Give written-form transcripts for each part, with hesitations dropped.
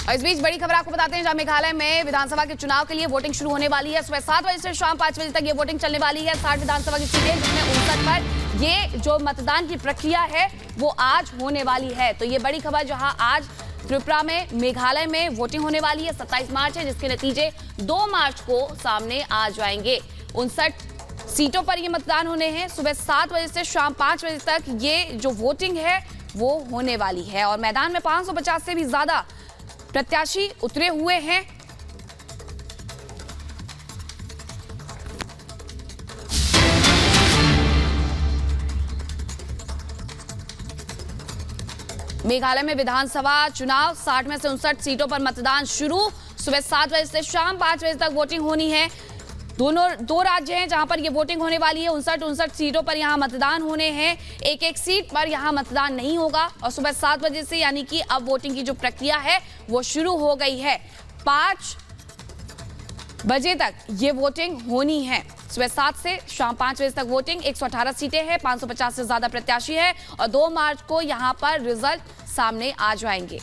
और इस बीच बड़ी खबर आपको बताते हैं, जहां मेघालय में विधानसभा के चुनाव के लिए वोटिंग शुरू होने वाली है। सुबह 7 बजे से शाम 5 बजे तक ये वोटिंग चलने वाली है। 60 विधानसभा की सीटें, जिसमें 59 पर ये जो मतदान की प्रक्रिया है वो आज होने वाली है। तो ये बड़ी खबर, जहां आज त्रिपुरा में, मेघालय में वोटिंग होने वाली है। 27 मार्च है, जिसके नतीजे 2 मार्च को सामने आ जाएंगे। 59 सीटों पर ये मतदान होने हैं। सुबह 7 बजे से शाम 5 बजे तक ये जो वोटिंग है वो होने वाली है। और मैदान में 550 से भी ज्यादा प्रत्याशी उतरे हुए हैं। मेघालय में विधानसभा चुनाव, 60 में से 59 सीटों पर मतदान शुरू। सुबह 7 बजे से शाम 5 बजे तक वोटिंग होनी है। दो राज्य हैं जहां पर ये वोटिंग होने वाली है। 59 सीटों पर यहां मतदान होने हैं। एक सीट पर यहां मतदान नहीं होगा। और सुबह 7 बजे से, यानी कि अब वोटिंग की जो प्रक्रिया है वो शुरू हो गई है। 5 बजे तक ये वोटिंग होनी है। सुबह 7 से शाम 5 बजे तक वोटिंग। 118 सीटें हैं, 550 से ज्यादा प्रत्याशी है। और 2 मार्च को यहां पर रिजल्ट सामने आ जाएंगे।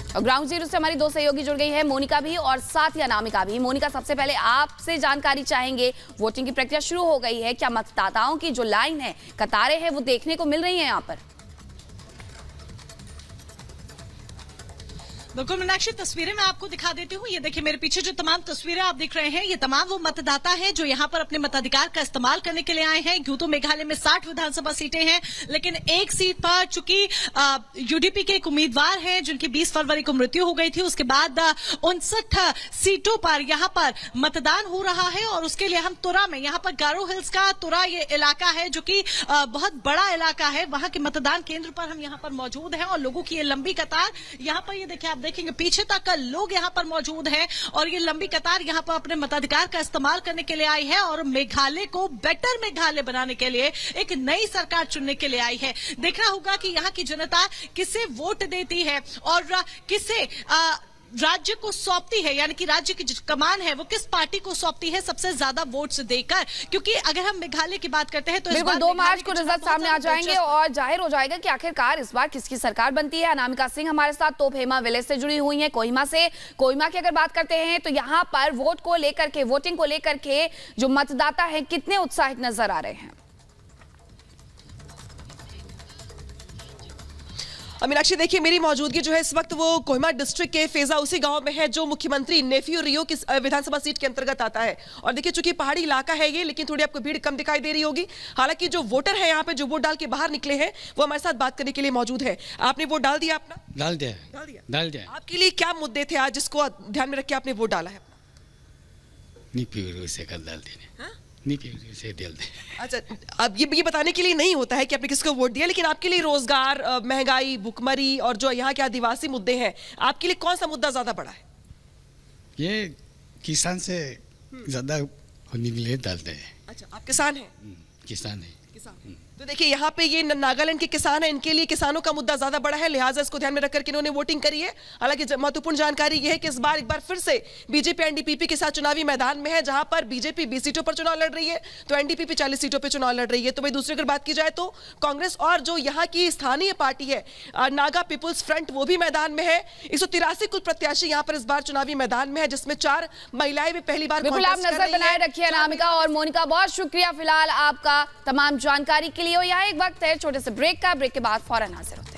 और ग्राउंड जीरो से हमारी 2 सहयोगी जुड़ गई है, मोनिका भी और साथ ही अनामिका भी। मोनिका, सबसे पहले आपसे जानकारी चाहेंगे, वोटिंग की प्रक्रिया शुरू हो गई है, क्या मतदाताओं की जो लाइन है, कतारें हैं, वो देखने को मिल रही हैं यहाँ पर? बिल्कुल मीनाक्षी, तस्वीरें मैं आपको दिखा देती हूँ। ये देखिए, मेरे पीछे जो तमाम तस्वीरें आप देख रहे हैं, ये तमाम वो मतदाता हैं जो यहाँ पर अपने मताधिकार का इस्तेमाल करने के लिए आए हैं। यूं तो मेघालय में 60 विधानसभा सीटें हैं, लेकिन एक सीट पर चूंकि यूडीपी के एक उम्मीदवार हैं जिनकी 20 फरवरी को मृत्यु हो गई थी, उसके बाद 59 सीटों पर यहाँ पर मतदान हो रहा है। और उसके लिए हम तुरा में, यहाँ पर गारो हिल्स का तुरा ये इलाका है जो कि बहुत बड़ा इलाका है, वहां के मतदान केंद्र पर हम यहाँ पर मौजूद हैं। और लोगों की ये लंबी कतार, यहाँ पर ये देखिए, आप देखेंगे पीछे तक लोग यहाँ पर मौजूद हैं। और ये लंबी कतार यहाँ पर अपने मताधिकार का इस्तेमाल करने के लिए आई है और मेघालय को बेटर मेघालय बनाने के लिए, एक नई सरकार चुनने के लिए आई है। देखना होगा कि यहाँ की जनता किसे वोट देती है और किसे राज्य को सौंपती है, यानी कि राज्य की कमान है वो किस पार्टी को सौंपती है सबसे ज्यादा वोट्स देकर। क्योंकि अगर हम मेघालय की बात करते हैं तो बिल्कुल 2 मार्च को रिजल्ट सामने आ जाएंगे और जाहिर हो जाएगा कि आखिरकार इस बार किसकी सरकार बनती है। अनामिका सिंह हमारे साथ तोप हेमा विलेज से जुड़ी हुई है, कोहिमा से। कोहिमा की अगर बात करते हैं तो यहाँ पर वोट को लेकर के, वोटिंग को लेकर के जो मतदाता है कितने उत्साहित नजर आ रहे हैं? मीनाक्षी, देखिए, मेरी मौजूदगी जो है इस वक्त वो कोहिमा डिस्ट्रिक्ट के फेजा उसी गांव में है जो मुख्यमंत्री नेफ्यू रियो की विधानसभा सीट के अंतर्गत आता है। और देखिए, चूंकि पहाड़ी इलाका है ये, लेकिन थोड़ी आपको भीड़ कम दिखाई दे रही होगी। हालांकि जो वोटर है यहाँ पे, जो वोट डाल के बाहर निकले हैं, वो हमारे साथ बात करने के लिए मौजूद है। आपने वोट डाल दिया अपना? डाल दिया। आपके लिए क्या मुद्दे थे आज जिसको ध्यान में रख के आपने वोट डाला है? अच्छा, अब ये बताने के लिए नहीं होता है कि आपने किसको वोट दिया, लेकिन आपके लिए रोजगार, महंगाई, भुखमरी और जो यहाँ के आदिवासी मुद्दे हैं, आपके लिए कौन सा मुद्दा ज्यादा बड़ा है? ये किसान से ज्यादा होने के लिए डालते हैं। अच्छा, आप किसान हैं? किसान है। तो देखिए, यहाँ पे ये नागालैंड के किसान हैं, इनके लिए किसानों का मुद्दा ज्यादा बड़ा है, लिहाजा इसको ध्यान में रखकर के इन्होंने वोटिंग करी है। हालांकि महत्वपूर्ण जानकारी ये है कि इस बार एक बार फिर से बीजेपी एनडीपीपी के साथ चुनावी मैदान में है, जहां पर बीजेपी 20 सीटों पर चुनाव लड़ रही है तो एनडीपीपी 40 सीटों पर चुनाव लड़ रही है। तो भाई, दूसरी अगर बात की जाए तो कांग्रेस और जो यहाँ की स्थानीय पार्टी है नागा पीपुल्स फ्रंट, वो भी मैदान में है। 183 कुल प्रत्याशी यहाँ पर इस बार चुनावी मैदान में है, जिसमें 4 महिलाएं भी पहली बार। बिल्कुल, आप नजर बनाए रखिए अनामिका और मोनिका, बहुत शुक्रिया फिलहाल आपका तमाम जानकारी के लिए। और यहाँ एक वक्त है छोटे से ब्रेक का, ब्रेक के बाद फौरन हाजिर होते हैं।